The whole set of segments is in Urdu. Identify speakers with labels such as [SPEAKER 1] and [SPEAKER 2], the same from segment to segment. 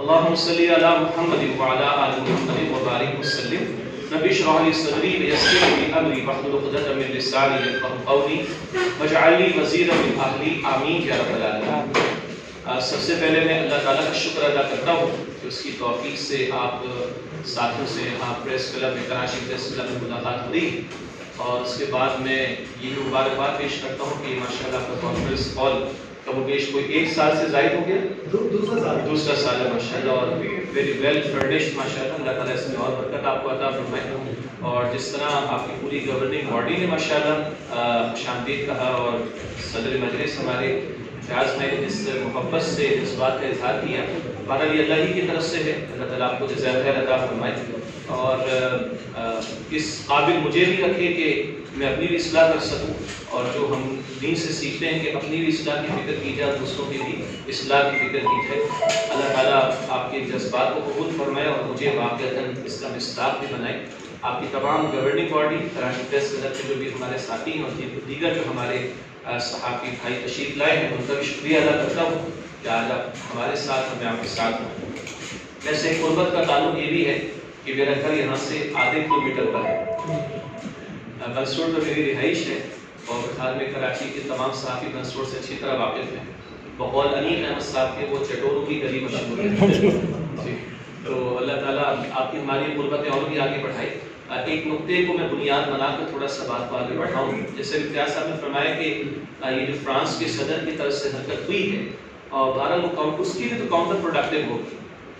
[SPEAKER 1] اللهم صل على محمد وعلى آل محمد وبارك وسلم رب اشرح لي صدري ويسر لي امري واحلل عقدة من لساني يفقهوا قولي واجعل لي وزيرا من اهلي آمین یا رب العالمین۔ سب سے پہلے میں اللہ تعالیٰ کا شکر ادا کرتا ہوں کہ اس کی توفیق سے آپ ساتھیوں سے پریس کلب میں کراچی پریس کلب میں ملاقات ہوئی، اور اس کے بعد میں یہ مبارکباد پیش کرتا ہوں کہ ماشاءاللہ آپ کا کانفرنس ہال کم و بیش کوئی 1 سال سے زائد ہو گیا، دوسرا سال ہے ماشاءاللہ، اور ویری ویل فرنشڈ ماشاءاللہ۔ اللہ تعالیٰ اس میں اور برکت آپ کو عطا فرمائے، اور جس طرح آپ کی پوری گورننگ باڈی نے ماشاءاللہ شامدید کہا، اور صدر مجلس ہمارے فیاض بھائی نے جس محبت سے اس بات کا اظہار کیا، بہرحال یہ اللہ ہی کی طرف سے ہے۔ اللہ تعالیٰ آپ کو جزائے خیر عطا فرمائے، اور اس قابل مجھے بھی رکھے کہ میں اپنی بھی اصلاح کر سکوں، اور جو ہم دین سے سیکھتے ہیں کہ اپنی بھی اصلاح کی فکر کی جائے، دوسروں کی بھی اصلاح کی فکر کی جائے۔ اللہ تعالیٰ آپ کے جذبات کو قبول فرمائے اور مجھے واقعتاً اس کا مصداق بھی بنائے۔ آپ کی تمام governing body, Karachi press club کے جو بھی ہمارے ساتھی ہیں، اور دیگر جو ہمارے صحافی بھائی تشریف لائے ہیں، ان کا بھی شکریہ ادا کرتا ہوں کہ آج آپ ہمارے ساتھ ہیں، میں آپ کے ساتھ ہوں۔ ویسے قربت کا تعلق یہ بھی ہے کہ میرا گھر یہاں سے آدھے کلومیٹر پر ہے، بنسروڈ میں میری رہائش ہے، اور بہار میں کراچی کے تمام صحافی بنسروڈ سے اچھی طرح واقف ہیں۔ بقول انیق احمد صاحب کے وہ چٹوروں کی گلی مشہور ہے جی، تو اللہ تعالیٰ آپ کی ہماری قربتیں اور بھی آگے بڑھائے۔ ایک نقطے کو میں بنیاد بنا کر تھوڑا سا بات کو آگے بڑھاؤں۔ جیسے امتیاز صاحب نے فرمایا کہ یہ جو فرانس کے صدر کی طرف سے حرکت ہوئی ہے، اور بہرحال وہ اس کی بھی تو کاؤنٹر پروڈکٹیو ہوگی،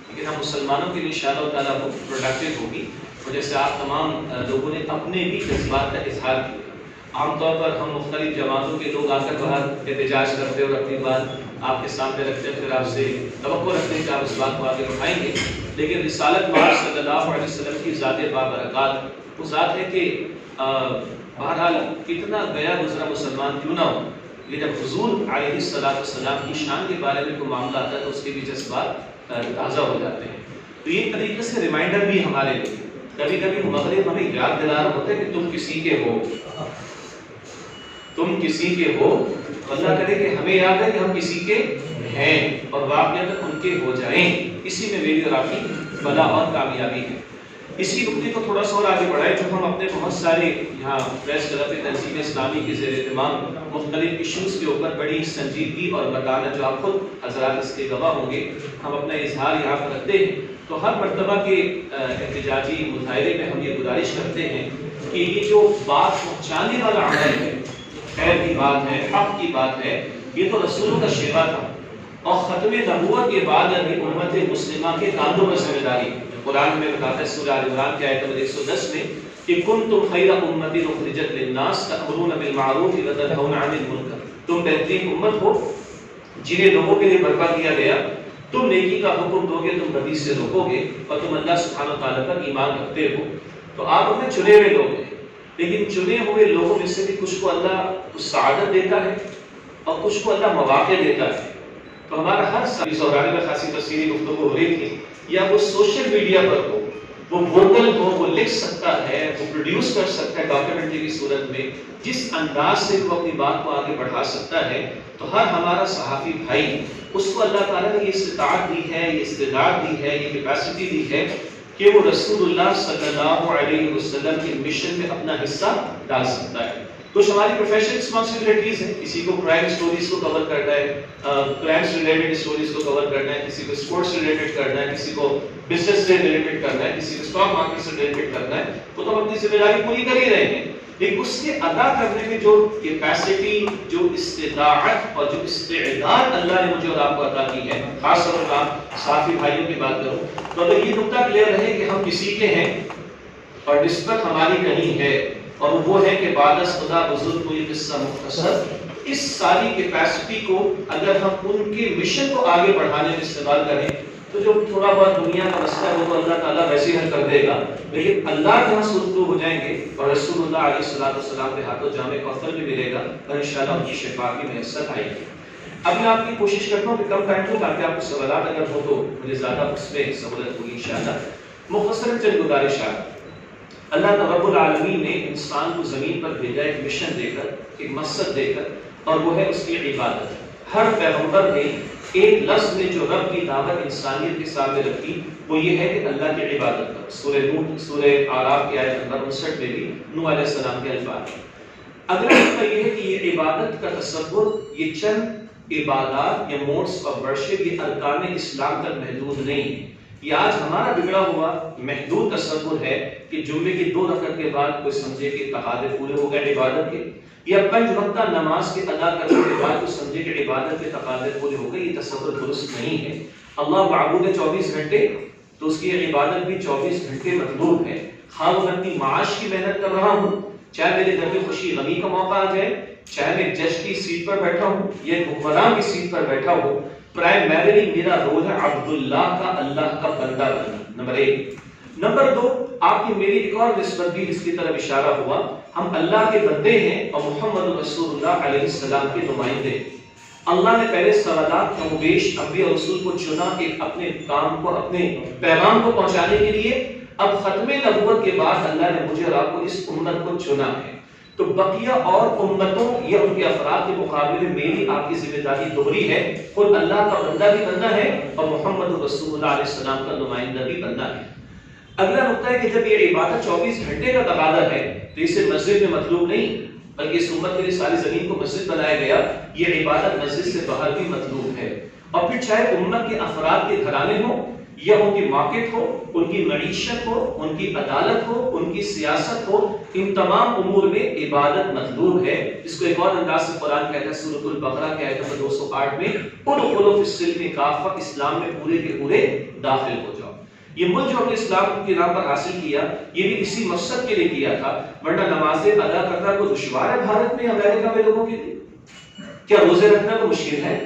[SPEAKER 1] لیکن ہم مسلمانوں کے لیے انشاءاللہ تعالیٰ وہ پروڈکٹیو ہوگی۔ اور جیسے آپ تمام لوگوں نے اپنے بھی جذبات کا اظہار کیا، عام طور پر ہم مختلف جماعتوں کے لوگ آ کر باہر احتجاج کرتے اور اپنی بات آپ کے سامنے رکھتے ہیں، پھر آپ سے توقع رکھتے ہیں کہ آپ اس بات کو آگے بڑھائیں گے، لیکن رسالت مآب صلی اللہ علیہ وسلم کی ذات بابرکات وہ ذات ہے کہ بہرحال کتنا گیا گزرا مسلمان کیوں نہ ہو، لیکن جب حضور علیہ السلام کی شان کے بارے میں کوئی معاملہ آتا ہے تو اس کے بھی جذبات تازہ ہو جاتے ہیں۔ تو یہ طریقے سے ریمائنڈر بھی ہمارے لیے، کبھی کبھی مغرب ہمیں یاد دلا رہا ہوتا ہے کہ تم کسی کے ہو، تم کسی کے ہو، اللہ کرے کہ ہمیں یاد ہے کہ ہم کسی کے ہیں، اور واقعات ان کے ہو جائیں، اسی میں میری اور آپ کی فلاح اور کامیابی ہے۔ اسی نقطے کو تھوڑا سا اور آگے بڑھائے، جو ہم اپنے بہت سارے یہاں پریس کلب تنظیم اسلامی کے زیر اہتمام مختلف ایشوز کے اوپر بڑی سنجیدگی اور متانت، جو آپ خود حضرات اس کے گواہ ہوں گے، ہم اپنا اظہار یہاں پر رکھتے ہیں، تو ہر مرتبہ کے احتجاجی مظاہرے میں ہم یہ گزارش کرتے ہیں کہ یہ جو بات پہنچانے والا عمل ہے، خیر کی بات ہے، حق کی بات ہے، یہ تو رسولوں کا شیوا تھا، اور ختم نبوت کے بعد ابھی امت مسلمہ کے کاندھوں پر ذمہ داری۔ قرآن میں بتاتا ہے سورہ آل عمران کی آیت نمبر 110 میں کہ کنتم خیر امۃ اخرجت للناس تأمرون بالمعروف وتنہون عن المنکر، تم بہترین امت ہو جنہیں لوگوں کے لیے برپا کیا گیا، تم نیکی کا حکم دو گے، تم بدی سے روکو گے، اور تم اللہ سبحانہ وتعالیٰ پر ایمان رکھتے ہو۔ تو آپ اپنے چنے ہوئے لوگ ہیں، لیکن چنے ہوئے لوگوں میں سے بھی کچھ کو اللہ سعادت دیتا ہے اور کچھ کو اللہ مواقع دیتا ہے۔ تو ہمارا ہر سال سورانی میں خاصی تفصیلی گفتگو ہو رہی تھی، یا وہ سوشل میڈیا پر ہو، وہ ووکل ہو، وہ لکھ سکتا ہے، وہ پروڈیوس کر سکتا ہے ڈاکیومنٹری کی صورت میں، جس انداز سے وہ اپنی بات کو آگے بڑھا سکتا ہے، تو ہر ہمارا صحافی بھائی اس کو اللہ تعالیٰ نے یہ استطاعت دی ہے، یہ استعداد دی ہے، یہ کیپیسٹی دی ہے کہ وہ رسول اللہ صلی اللہ علیہ وسلم کے مشن میں اپنا حصہ ڈال سکتا ہے۔ کچھ ہماری پروفیشنل رسپانسبلٹیز ہیں، کسی کو کرائم سٹوریز کو کور کرنا ہے، کرائم سے ریلیٹڈ سٹوریز کو کور کرنا ہے، کسی کو اسپورٹس سے ریلیٹڈ کرنا ہے، کسی کو بزنس سے ریلیٹڈ کرنا ہے، کسی کو اسٹاک مارکیٹ سے ریلیٹڈ کرنا ہے، وہ تو ہم اپنی ذمہ داری پوری کر ہی رہے ہیں، لیکن اس کے ادا کرنے میں جو کیپیسٹی، جو استطاعت اور جو استعداد اللہ نے مجھے اور آپ کو عطا کی ہے، خاص طور پر آپ صحافی بھائیوں کی بات کروں تو اگر یہ نقطہ کلیئر رہے کہ ہم کسی کے ہیں اور نسبت ہماری کہیں ہے، اور وہ ہے کہ بعد از خدا بزرگ کوئی قصہ مختصر، اس ساری کیپیسٹی کو اگر ہم ان کے مشن کو آگے بڑھانے میں استعمال کریں تو جو تھوڑا بہت دنیا کا مسئلہ ہے وہ تو اللہ تعالیٰ ویسے حل کر دے گا، لیکن اللہ کے ہاں سرخرو ہو جائیں گے اور رسول اللہ علیہ السلام کے ہاتھوں جامع کوثر بھی ملے گا، اور انشاءاللہ ان کی شفاعت بھی میسر آئے گی۔ اب میں آپ کی کوشش کرتا ہوں کہ کم ٹائم ہو تاکہ آپ کو سوالات اگر ہو تو مجھے زیادہ اس میں سہولت ہوگی انشاءاللہ۔ مختصر چند گزارشات۔ اللہ رب العالمین نے انسان کو زمین پر بھیجا ایک مشن دے کر، ایک مقصد دے کر، اور وہ ہے اس کی عبادت۔ ہر پیغمبر نے ایک لفظ نے جو رب کی دعوت انسانیت کے سامنے رکھی وہ یہ ہے کہ اللہ کی عبادت کرو. سورہ نوح سورہ اعراف کی آیت نمبر 59 میں بھی نوح علیہ السلام کے الفاظ ہیں. اگلا نقطہ یہ ہے کہ یہ عبادت کا تصور یہ چند عبادات یا موڈس آف ورشپ یہ ارکان اسلام تک محدود نہیں ہے. یہ آج ہمارا بگڑا ہوا محدود تصور ہے کہ جمعے کی 2 رکعت کے بعد کوئی سمجھے کہ تقاضے پورے ہو گئے عبادت کے، یا 5 وقتہ نماز کے ادا کرنے کے بعد کوئی سمجھے کہ عبادت کے تقاضے پورے ہو گئے. یہ تصور درست نہیں ہے. اللہ معبود ہے 24 گھنٹے تو اس کی عبادت بھی 24 گھنٹے مطلوب ہے. ہاں میں اپنی معاش کی محنت کر رہا ہوں، چاہے میرے گھر میں خوشی غمی کا موقع آ جائے، چاہے میں جج کی سیٹ پر بیٹھا ہوں یا حکمران کی سیٹ پر بیٹھا ہوں، پرائمریلی میرا رول ہے عبداللہ کا اللہ کا بندہ بننا. نمبر 1. نمبر 2، آپ کی میری ایک اور نسبت بھی جس کی طرف اشارہ ہوا، ہم اللہ کے بندے ہیں اور محمد رسول اللہ علیہ السلام کے نمائندے. اللہ نے پہلے سوالات کم و بیش انبیاء رسول کو چنا ایک اپنے کام کو اپنے پیغام کو پہنچانے کے لیے. اب ختم نبوت کے بعد اللہ نے مجھے اور آپ کو اس امت کو چنا ہے. تو بقیہ اور امتوں یا ان کے افراد کے مقابلے میری آپ کی ذمہ داری دوہری ہے. خود اللہ کا بندہ بھی بندہ ہے اور محمد رسول اللہ علیہ السلام کا نمائندہ بھی بندہ ہے. اگلا نقطہ ہے کہ جب یہ عبادت 24 گھنٹے کا تقاضا ہے تو اسے مسجد میں مطلوب نہیں بلکہ اس امت کے لیے ساری زمین کو مسجد بنایا گیا. یہ عبادت مسجد سے باہر بھی مطلوب ہے. اور پھر چاہے امت کے افراد کے گھرانے ہوں یا ان کی مارکیٹ ہو، ان کی معیشت ہو، ان کی عدالت ہو، ان کی سیاست ہو، ان تمام امور میں عبادت مطلوب ہے. اس کو ایک اور انداز سے قرآن کہتا ہے سورۃ البقرہ کے آیت نمبر 208 میں، ادخلوا فی السلم کافہ، اسلام میں پورے کے پورے داخل ہو جاؤ. یہ ملک جو ہم نے اسلام کے نام پر حاصل کیا یہ بھی اسی مقصد کے لیے کیا تھا، ورنہ نمازیں ادا کرنا کوئی دشوار ہے بھارت میں امریکہ میں لوگوں کے لیے؟ کیا روزے رکھنا کوئی مشکل ہے؟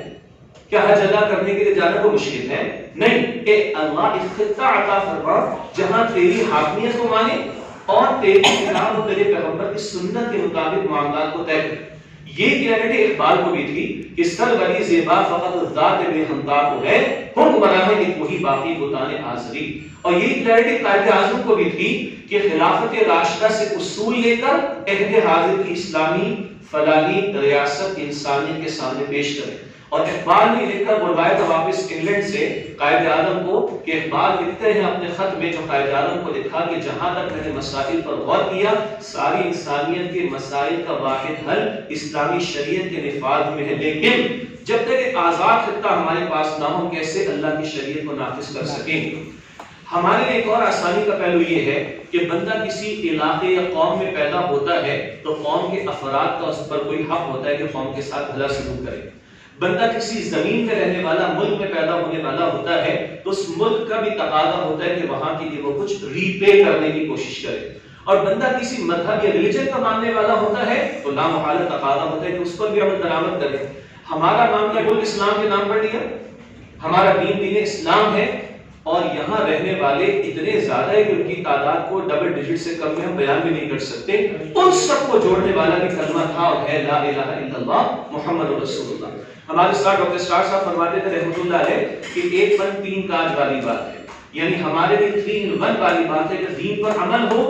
[SPEAKER 1] کیا حج ادا کرنے کے لیے جانا کوئی مشکل ہے؟ نہیں. اے اللہ ایک خطہ عطا فرما جہاں تیری حاکمیت کو مانے اور تیری کتاب اور تیرے پیغمبر کی سنت کے مطابق معاملات کو طے کرے. یہ گارنٹی اقبال کو بھی تھی کہ سر ولی زیبا فقط ذات بے ہمتا کو ہے، حکمراں ہے ایک وہی باقی بتانے حاضری. اور یہ گارنٹی قائد اعظم کو بھی تھی کہ خلافت راشدہ سے اصول لے کر عہد حاضر کی اسلامی فلاحی ریاست انسانیت کے سامنے پیش کرے. اور اقبال نے لکھ کر بلوایا تھا واپس انگلینڈ سے قائد اعظم کو کہ اقبال لکھتے ہیں اپنے خط میں جو قائد اعظم کو لکھا کہ جہاں تک میں نے مسائل پر غور کیا ساری انسانیت کے مسائل کا واحد حل اسلامی شریعت کے نفاذ میں ہے، لیکن جب تک ایک آزاد خطہ ہمارے پاس نہ ہو کیسے اللہ کی شریعت کو نافذ کر سکیں گے. ہمارے لیے ایک اور آسانی کا پہلو یہ ہے کہ بندہ کسی علاقے یا قوم میں پیدا ہوتا ہے تو قوم کے افراد کا اس پر کوئی حق ہوتا ہے کہ قوم کے ساتھ بھلا سلوک کرے. بندہ کسی زمین میں رہنے والا ملک میں پیدا ہونے والا ہوتا ہے تو اس ملک کا بھی تقاضا ہوتا ہے کہ وہاں کے لیے وہ کچھ ری پے کرنے کی کوشش کرے. اور بندہ کسی مذہب یا ریلیجن کا ماننے والا ہوتا ہے تو لامحالہ تقاضا ہوتا ہے کہ اس پر بھی عمل درآمد کرے. ہمارا معاملہ ملک اسلام کے نام پر لیا، ہمارا دین اسلام ہے اور یہاں رہنے والے اتنے زیادہ ہے کہ ان کی تعداد کو ڈبل ڈیجٹ سے کم میں ہم بیان بھی نہیں کر سکتے. ان سب کو جوڑنے والا بھی کلمہ تھا اور ہے لا الہ الا اللہ محمد رسول اللہ. ہمارے ساتھ ڈاکٹر اسٹار صاحب فرماتے تھے رحمۃ اللہ علیہ کہ ایک پن تین کاج والی بات ہے، یعنی ہمارے لیے 3 in 1 والی بات ہے کہ دین پر عمل ہو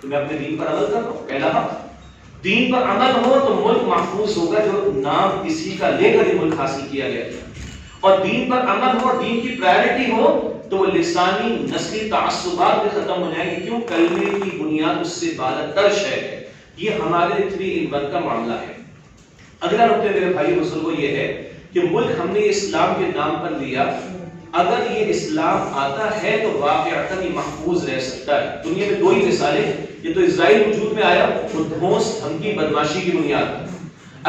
[SPEAKER 1] تو میں اپنے دین پر عمل کر رہا ہوں. پہلا حق دین پر عمل ہو تو ملک محفوظ ہوگا جو نام کسی کا لے کر یہ ملک حاصل کیا گیا تھا. اور دین پر عمل ہو اور دین کی پرائرٹی ہو تو وہ لسانی نسلی تعصبات بھی ختم ہو جائیں گے. کیوں؟ کلمے کی بنیاد اس سے بالاتر شے ہے. یہ ہمارے لیے 3 in 1 کا معاملہ ہے. اگلا نقطہ میرے بھائی بزرگوں یہ ہے کہ ملک ہم نے اسلام کے نام پر لیا، اگر یہ اسلام آتا ہے تو واقعتاً یہ محفوظ رہ سکتا ہے. دنیا میں 2 ہی مثالیں، یہ تو اسرائیل وجود میں آیا وہ دھوس دھمکی بدماشی کی بنیاد پر.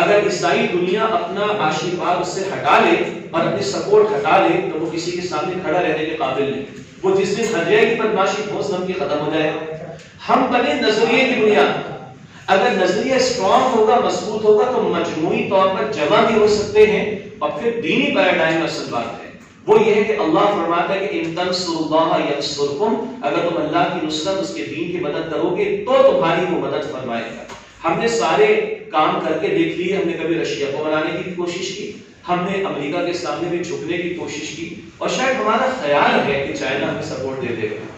[SPEAKER 1] اگر عیسائی دنیا اپنا آشیرواد اس سے ہٹا لے اور اپنی سپورٹ ہٹا لے تو وہ کسی کے سامنے کھڑا رہنے کے قابل نہیں. وہ جس دن ہٹ جائے گی بدماشی دھوس دھمکی ختم ہو جائے گا. ہم بنے نظریے کی بنیاد پر. اگر نظریہ اسٹرانگ ہوگا مضبوط ہوگا تو مجموعی طور پر جمع بھی ہو سکتے ہیں. اور پھر دینی پیراڈائم اصل بات ہے وہ یہ ہے کہ اللہ فرماتا ہے کہ ان تنصروا اللہ ینصرکم، اگر تم اللہ کی نصرت اس کے دین کی مدد کرو گے تو تمہاری وہ مدد فرمائے گا. ہم نے سارے کام کر کے دیکھ لیے. ہم نے کبھی رشیا کو بنانے کی کوشش کی، ہم نے امریکہ کے سامنے بھی جھکنے کی کوشش کی، اور شاید ہمارا خیال ہے کہ چائنا ہمیں سپورٹ دے دے گا.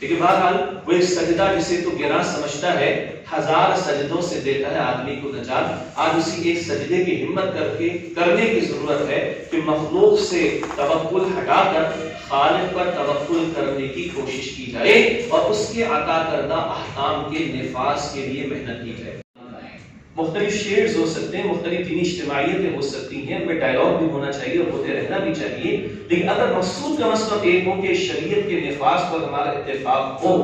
[SPEAKER 1] لیکن بہرحال وہ ایک سجدہ جسے تو گراں سمجھتا ہے 1000 سجدوں سے دیتا ہے آدمی کو نجات، آج اسی ایک سجدے کی ہمت کر کے کرنے کی ضرورت ہے کہ مخلوق سے توکل ہٹا کر خالق پر توکل کرنے کی کوشش کی جائے اور اس کے عطا کردہ احکام کے نفاذ کے لیے محنت کی جائے۔ مختلف شیڈز ہو سکتے ہیں، مختلف دینی اجتماعیتیں ہو سکتی ہیں، ان میں ڈائلاگ بھی ہونا چاہیے اور ہوتے رہنا بھی چاہیے، لیکن اگر مقصود کا مطلب ایک ہو کہ شریعت کے نفاذ پر ہمارا اتفاق ہو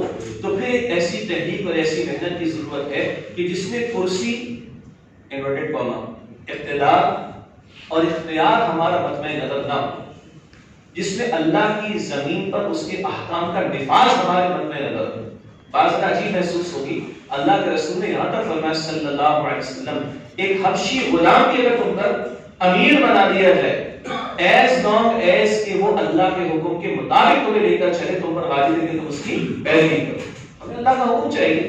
[SPEAKER 1] تو پھر ایک ایسی تحریک اور ایسی محنت کی ضرورت ہے کہ جس میں کرسی انورٹڈ کاما اقتدار اور اختیار ہمارا مطمع نظر نہ ہو، جس میں اللہ کی زمین پر اس کے احکام کا نفاذ ہمارے مطمع نظر ہو۔ بعض عجیب محسوس ہوگی، اللہ کے رسول نے یہاں تک فرمایا صلی اللہ علیہ وسلم، ایک حبشی غلام بھی اگر تم پر امیر بنا دیا جائے ایز لانگ ایز کہ وہ اللہ کے حکم کے مطابق تمہیں لے کر چلے، تم پر واجب ہے کہ تم اس کی پیروی کرو۔ ہمیں اللہ کا حکم چاہیے،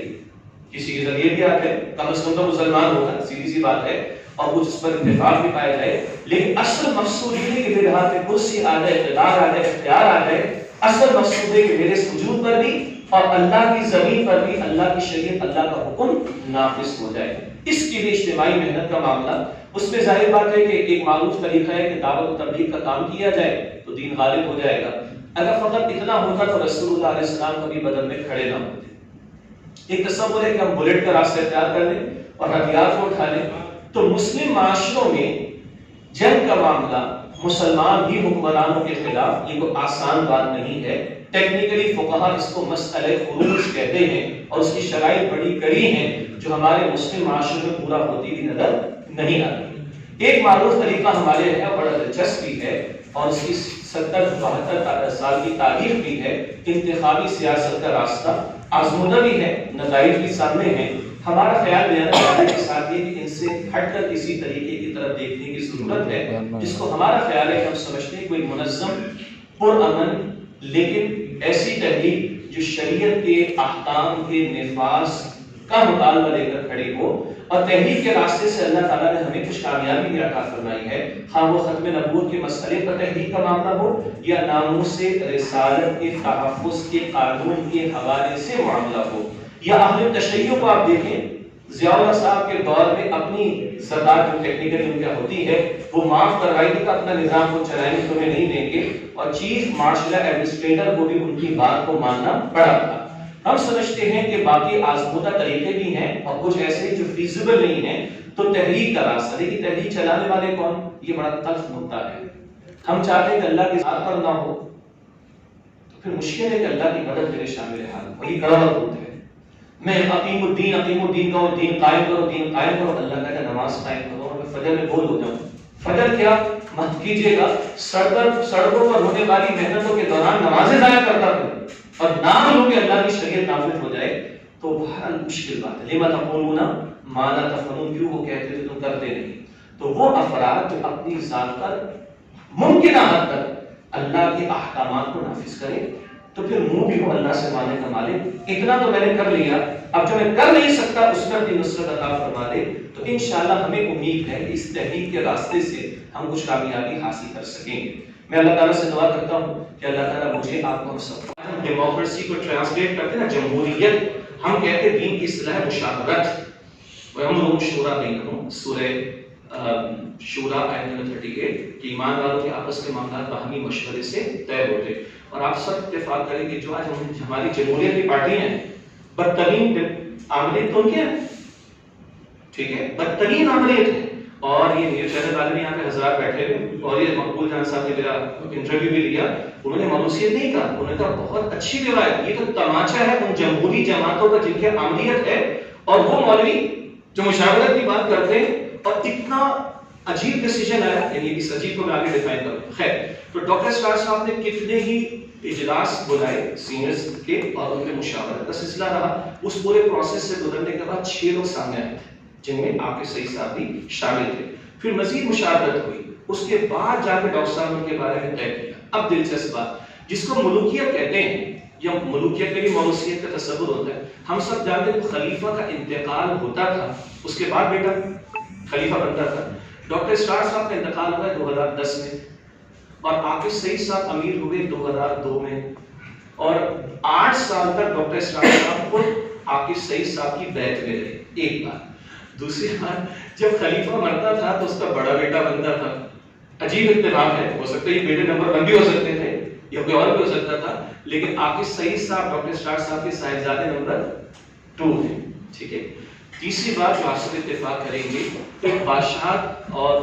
[SPEAKER 1] کسی کے ذریعے بھی آتے ہیں، کم از کم تو مسلمان ہوگا، سیدھی سی بات ہے، اور کچھ اس پر اتفاق بھی پایا جائے، لیکن اصل مقصود یہ ہے کہ میرے ہاتھ میں کرسی آ جائے، اقتدار آ جائے، اختیار آ جائے۔ اصل مقصود ہے کہ میرے سجود پر بھی اور اللہ کی زمین پر بھی اللہ کی شریعت، اللہ کا حکم نافذ ہو جائے۔ اس کے لیے اجتماعی محنت کا معاملہ، اس میں ظاہر بات ہے کہ ایک معروف طریقہ ہے کہ دعوت و تبلیغ کا کام کیا جائے تو دین غالب ہو جائے گا۔ اگر فقط اتنا ہوتا تو رسول اللہ علیہ السلام کبھی بدر میں کھڑے نہ ہوتے۔ ایک تصور ہے کہ ہم بلیٹ کا راستہ اختیار کر لیں اور ہتھیار کو اٹھا لیں، تو مسلم معاشروں میں جنگ کا معاملہ مسلمان ہی حکمرانوں کے خلاف یہ کوئی آسان بات نہیں ہے۔ ٹیکنیکلی فقہا اس کو مسئلہ خروج کہتے ہیں اور اس کی شرائط بڑی کڑی ہیں جو ہمارے مسلم معاشرے میں پورا ہوتی بھی نظر نہیں آتی۔ ایک معروف طریقہ ہمارے ہے، بڑا دلچسپ بھی ہے اور اس کی 70-72 سال کی تاریخ بھی ہے، انتخابی سیاست کا راستہ آزمودہ بھی ہے، نتائج بھی سامنے ہیں۔ ہمارا خیال بیان کرنے کے ساتھ یہ کہ ان سے ہٹ کر کسی طریقے کی طرف دیکھنے کی ضرورت ہے جس کو ہمارا خیال ہے کہ ہم سمجھتے ہیں کوئی منظم، پرامن لیکن ایسی تحریک جو شریعت کے احکام کے نفاذ کا مطالبہ لے کر کھڑی ہو، اور تحریک کے راستے سے اللہ تعالیٰ نے ہمیں کچھ کامیابی بھی عطا فرمائی ہے، خواہ وہ ختم نبوت کے مسئلے پر تحریک کا معاملہ ہو یا ناموس رسالت کے تحفظ کے قانون کے حوالے سے معاملہ ہو، یا اہل تشیع کو آپ دیکھیں، ضیاء اللہ صاحب کے دور میں اپنی زکات جو ٹیکنیکلی ان کا ہوتی ہے وہ معاف کروائی تھی کہ اپنا نظام کو چلائیں گے، تمہیں نہیں دیں گے، اور چیف مارشل ایڈمنسٹریٹر کو بھی ان کی بات کو ماننا پڑا تھا۔ ہم سمجھتے ہیں کہ باقی آزمودہ طریقے بھی ہیں اور کچھ ایسے جو فیزیبل نہیں ہیں، تو تحریک کا راستہ، لیکن تحریک چلانے والے کون، یہ بڑا تلخ مدعا ہے۔ ہم چاہتے ہیں کہ اللہ کی ذات پر نہ ہو تو پھر مشکل ہے کہ اللہ کی مدد میرے شامل حال ہو، یہ گڑبڑ ہوتا ہے۔ میں اقیم الدین کہو، دین قائم کرو، دین قائم کرو، اللہ کہتا ہے نماز قائم کرو، اور میں فجر میں بول ہو جاؤں۔ فجر کیا مت کیجیے گا، سڑکوں پر ہونے والی محنتوں کے دوران نمازیں ضائع کرتا پھر، اور نام لو کہ اللہ کی شریعت نافذ ہو جائے تو بہرحال مشکل بات ہے۔ لما تقولون ما لا تفعلون، کیوں وہ کہتے تھے تم کرتے نہیں۔ تو وہ افراد جو اپنی ذات پر ممکنہ حد تک اللہ کے احکامات کو نافذ کریں تو پھر منہ بھی ہو اللہ سے ماننے کا مالک، اتنا تو میں نے کر لیا، اب جو میں کر نہیں سکتا اس پر بھی نصرت عطا فرما دے، تو انشاءاللہ ہمیں امید ہے کہ اس تحریک کے راستے سے ہم کچھ کامیابی حاصل کر سکیں گے۔ میں اللہ تعالیٰ سے دعا کرتا ہوں کہ اللہ تعالیٰ مجھے آپ کو سب ڈیموکریسی کو ٹرانسلیٹ کرتے ہیں نا جمہوریت، ہم کہتے ہیں دین کی اصطلاح مشاورت، وَيَأْمُرُهُمْ شُورَىٰ بَيْنَهُمْ، سورہ شورا آیت نمبر 38 کہ ایمان والوں کے آپس کے معاملات باہمی مشورے سے طے ہوتے، اور آپ سب اتفاق کریں کہ جو آج ہماری جمہوریت کی پارٹی ہیں بدترین عملیت تو ان کے ہیں، ٹھیک ہے، بدترین عملیت ہے، اور یہ نیوز چینل والے بھی یہاں پہ حضرات بیٹھے ہوئے، اور یہ مقبول جان صاحب نے میرا انٹرویو بھی لیا، انہوں نے مانوسیت نہیں کہا، انہوں نے کہا بہت اچھی روایت، یہ تو تماچا ہے ان جمہوری جماعتوں کا جن کے عملیت ہے، اور وہ مولوی جو مشاورت کی بات کرتے ہیں، اور اتنا عجیب ڈیسیجن آیا، یعنی اس عجیب کو میں آگے ڈیفائن کروں۔ خیر، تو ڈاکٹر اسٹار صاحب نے کتنے ہی اجلاس بلائے سینئرز کے اور ان میں مشاورت کا سلسلہ رہا، اس پورے پروسیس سے گزرنے کے بعد 6 لوگ سامنے آئے تھے جن میں آپ کے صحیح صاحب بھی شامل تھے، پھر مزید مشاورت ہوئی، اس کے بعد جا کے ڈاکٹر صاحب ان کے بارے میں طے کیا۔ اب دلچسپ بات، جس کو ملوکیت کہتے ہیں یا ملوکیت میں بھی موروثیت کا تصور ہوتا ہے، ہم سب جانتے ہیں خلیفہ کا انتقال ہوتا تھا، اس کے بعد بیٹا خلیفہ بنتا تھا۔ ڈاکٹر اسٹار صاحب کا انتقال ہوا 2010 میں، اور آپ کے صحیح صاحب امیر ہوئے 2002 میں، اور 8 سال تک ڈاکٹر اسرار صاحب خود عاقب سعید صاحب کی بیعت میں رہے، ایک بار۔ دوسری بات، جب خلیفہ مرتا تھا تو اس کا بڑا بیٹا بنتا تھا۔ عجیب اتفاق ہے، ہو سکتا ہے یہ بیٹے نمبر 1 بھی ہو سکتے تھے یا کوئی اور بھی ہو سکتا تھا، لیکن عاقب سعید صاحب ڈاکٹر اسرار صاحب کے صاحبزادے نمبر 2 ہیں، ٹھیک ہے۔ تیسری بات جو آپ سب اتفاق کریں گے، ایک بادشاہ اور